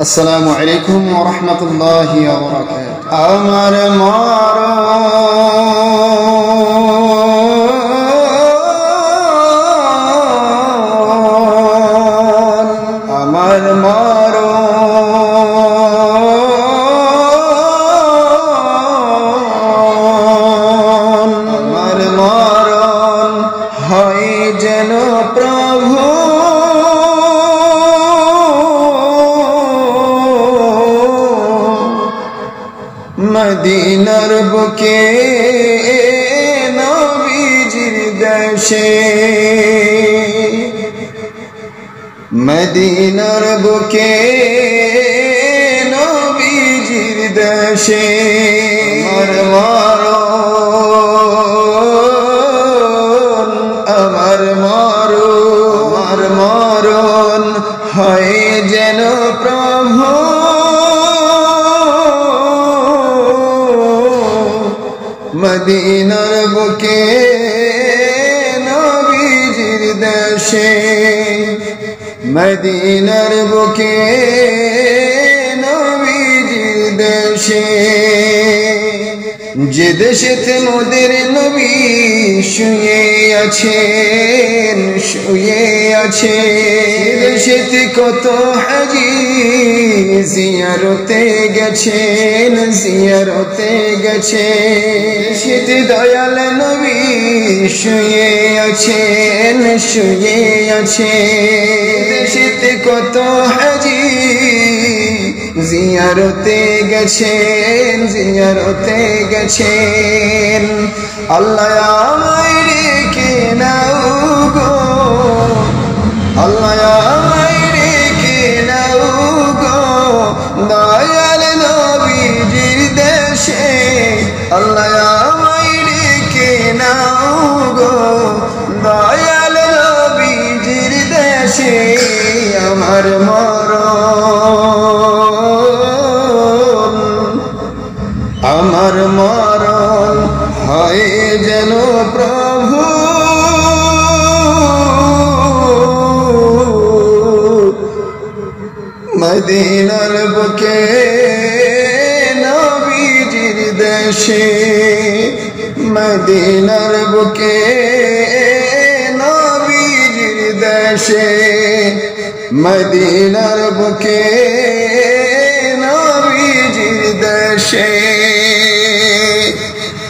আসসালামু আলাইকুম ওয়া রাহমাতুল্লাহি ওয়া বারাকাতুহু। আমার মরণ হয় যেন প্রভু মদিনার বুকে নবীজির দেশে, মদিনার বুকে নবীজির দেশে। আমার মরণ হয় যেন প্রভু মদিনার বুকে নবীজির দেশে, মদিনার বুকে নবীজির দেশে। যে দেশেতে মোদের নবী শুয়ে আছেন, শুয়ে আছে, দেশেতে কত হাজি জিয়ারতে গেছেন, জিয়ারতে গেছে। দেশেতে দয়াল নবী শুয়ে আছেন, শুয়ে আছে, দেশেতে কত হাজি জিয়ারতে গেছেন, জিয়ারতে গেছেন। আল্লাহ আমায় রেখে নাও গো, আল্লাহ আমায় রেখে নাও গো দয়াল নবীজির দেশে, আল্লাহ আমায় রেখে নাও গো দয়াল নবীজির দেশে। আমার মরণ হয় যেন প্রভু মদিনার বুকে নবীজির দেশে, মদিনার বুকে নবীজির দেশে, মদিনার বুকে নবীজির দেশে।